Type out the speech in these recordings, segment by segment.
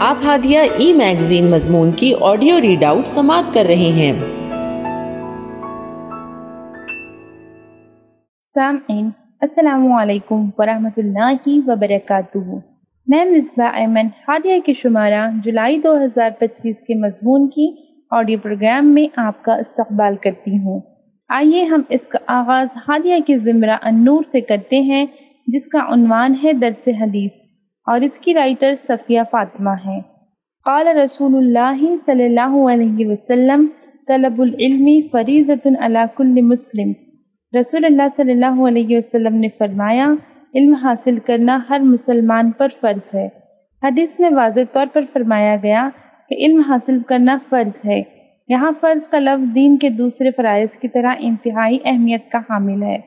آپ ہادیہ ای میگزین مضمون کی آڈیو ریڈ آؤٹ سماعت کر رہے ہیں۔ سامعین السلام علیکم ورحمۃ اللہ وبرکاتہ۔ میں مصباح ایمن ہادیہ کے شمارہ جولائی 2025 کے مضمون کی آڈیو پروگرام میں آپ کا استقبال کرتی ہوں۔ آئیے ہم اس کا آغاز ہادیہ کے زمرہ النور سے کرتے ہیں، جس کا عنوان ہے درس حدیث، اور اس کی رائٹر صفیہ فاطمہ ہے۔ قال رسول اللہ صلی اللہ علیہ وسلم طلب العلم فریضۃ علی کل مسلم۔ رسول اللہ صلی اللہ علیہ وسلم نے فرمایا، علم حاصل کرنا ہر مسلمان پر فرض ہے۔ حدیث میں واضح طور پر فرمایا گیا کہ علم حاصل کرنا فرض ہے۔ یہاں فرض کا لفظ دین کے دوسرے فرائض کی طرح انتہائی اہمیت کا حامل ہے۔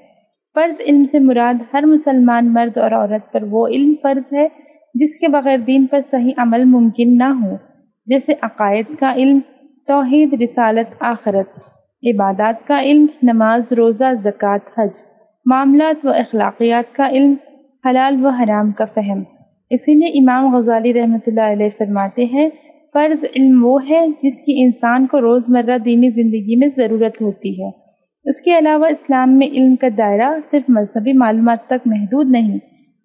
فرض علم سے مراد ہر مسلمان مرد اور عورت پر وہ علم فرض ہے جس کے بغیر دین پر صحیح عمل ممکن نہ ہو، جیسے عقائد کا علم، توحید، رسالت، آخرت، عبادات کا علم، نماز، روزہ، زکوٰۃ، حج، معاملات و اخلاقیات کا علم، حلال و حرام کا فہم۔ اسی لیے امام غزالی رحمۃ اللہ علیہ فرماتے ہیں، فرض علم وہ ہے جس کی انسان کو روزمرہ دینی زندگی میں ضرورت ہوتی ہے۔ اس کے علاوہ اسلام میں علم کا دائرہ صرف مذہبی معلومات تک محدود نہیں،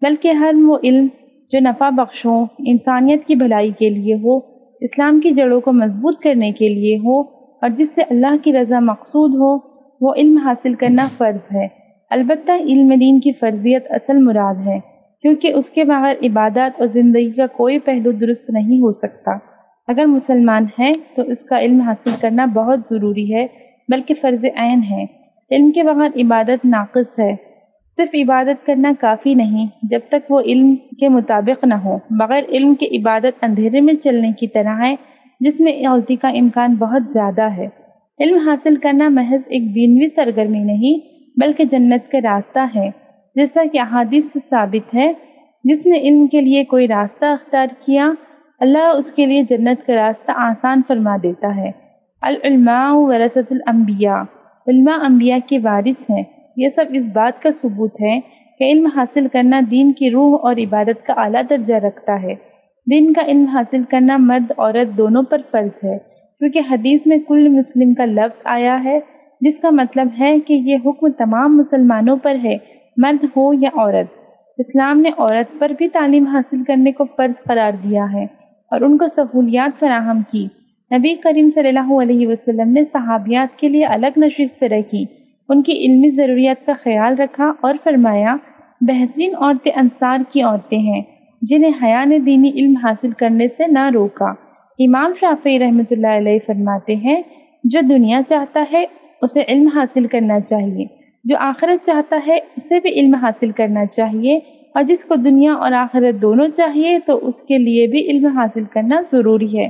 بلکہ ہر وہ علم جو نفع بخش ہو، انسانیت کی بھلائی کے لیے ہو، اسلام کی جڑوں کو مضبوط کرنے کے لیے ہو، اور جس سے اللہ کی رضا مقصود ہو، وہ علم حاصل کرنا فرض ہے۔ البتہ علم دین کی فرضیت اصل مراد ہے، کیونکہ اس کے بغیر عبادات اور زندگی کا کوئی پہلو درست نہیں ہو سکتا۔ اگر مسلمان ہے تو اس کا علم حاصل کرنا بہت ضروری ہے، بلکہ فرض عین ہے۔ علم کے بغیر عبادت ناقص ہے۔ صرف عبادت کرنا کافی نہیں جب تک وہ علم کے مطابق نہ ہو۔ بغیر علم کے عبادت اندھیرے میں چلنے کی طرح ہے، جس میں غلطی کا امکان بہت زیادہ ہے۔ علم حاصل کرنا محض ایک دینوی سرگرمی نہیں، بلکہ جنت کا راستہ ہے، جیسا کہ احادیث سے ثابت ہے۔ جس نے علم کے لیے کوئی راستہ اختیار کیا، اللہ اس کے لیے جنت کا راستہ آسان فرما دیتا ہے۔ العلماء ورثۃ الانبیاء، علماء انبیاء کے وارث ہیں۔ یہ سب اس بات کا ثبوت ہے کہ علم حاصل کرنا دین کی روح اور عبادت کا اعلیٰ درجہ رکھتا ہے۔ دین کا علم حاصل کرنا مرد عورت دونوں پر فرض ہے، کیونکہ حدیث میں کل مسلم کا لفظ آیا ہے، جس کا مطلب ہے کہ یہ حکم تمام مسلمانوں پر ہے، مرد ہو یا عورت۔ اسلام نے عورت پر بھی تعلیم حاصل کرنے کو فرض قرار دیا ہے اور ان کو سہولیات فراہم کی۔ نبی کریم صلی اللہ علیہ وسلم نے صحابیات کے لیے الگ نشستیں رکھی، ان کی علمی ضروریات کا خیال رکھا اور فرمایا، بہترین عورتیں انصار کی عورتیں ہیں جنہیں حیا نے دینی علم حاصل کرنے سے نہ روکا۔ امام شافعی رحمۃ اللہ علیہ فرماتے ہیں، جو دنیا چاہتا ہے اسے علم حاصل کرنا چاہیے، جو آخرت چاہتا ہے اسے بھی علم حاصل کرنا چاہیے، اور جس کو دنیا اور آخرت دونوں چاہیے تو اس کے لیے بھی علم حاصل کرنا ضروری ہے۔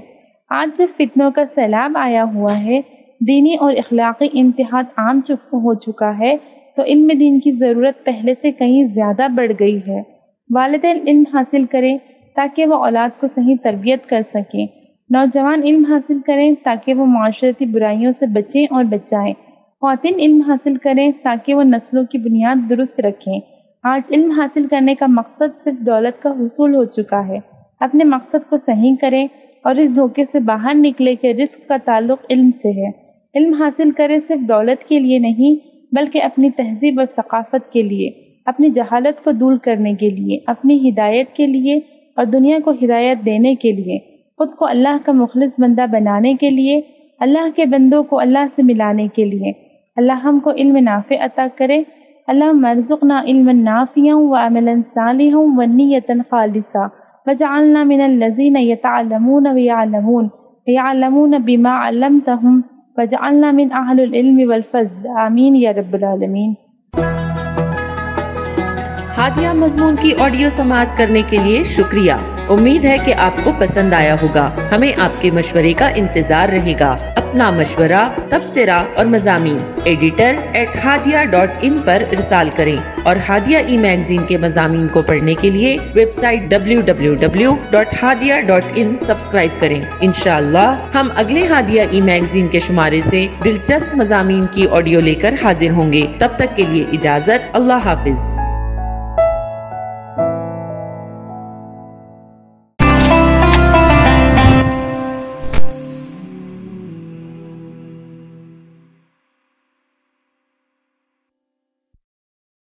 آج جب فتنوں کا سیلاب آیا ہوا ہے، دینی اور اخلاقی انتہا عام ہو چکا ہے، تو علم دین کی ضرورت پہلے سے کہیں زیادہ بڑھ گئی ہے۔ والدین علم حاصل کریں تاکہ وہ اولاد کو صحیح تربیت کر سکیں۔ نوجوان علم حاصل کریں تاکہ وہ معاشرتی برائیوں سے بچیں اور بچائیں۔ خواتین علم حاصل کریں تاکہ وہ نسلوں کی بنیاد درست رکھیں۔ آج علم حاصل کرنے کا مقصد صرف دولت کا حصول ہو چکا ہے۔ اپنے مقصد کو صحیح کریں اور اس دھوکے سے باہر نکلے کہ رزق کا تعلق علم سے ہے۔ علم حاصل کریں صرف دولت کے لیے نہیں، بلکہ اپنی تہذیب اور ثقافت کے لیے، اپنی جہالت کو دور کرنے کے لیے، اپنی ہدایت کے لیے اور دنیا کو ہدایت دینے کے لیے، خود کو اللہ کا مخلص بندہ بنانے کے لیے، اللہ کے بندوں کو اللہ سے ملانے کے لیے۔ اللہ ہم کو علم نافع عطا کرے۔ اللہم ارزقنا علما نافعا وعملا صالحا ونیۃ خالصا وجعلنا من الذین یتعلمون ویعلمون بما علمتہم وجعلنا من اہل العلم والفضل، آمین یا رب العالمین۔ ہادیہ مضمون کی آڈیو سماعت کرنے کے لیے شکریہ۔ امید ہے کہ آپ کو پسند آیا ہوگا۔ ہمیں آپ کے مشورے کا انتظار رہے گا۔ اپنا مشورہ، تبصرہ اور مضامین editor@hadia.in پر ارسال کریں، اور ہادیہ ای میگزین کے مضامین کو پڑھنے کے لیے ویب سائٹ www.hadia.in سبسکرائب کریں۔ انشاءاللہ ہم اگلے ہادیہ ای میگزین کے شمارے سے دلچسپ مضامین کی آڈیو لے کر حاضر ہوں گے۔ تب تک کے لیے اجازت، اللہ حافظ۔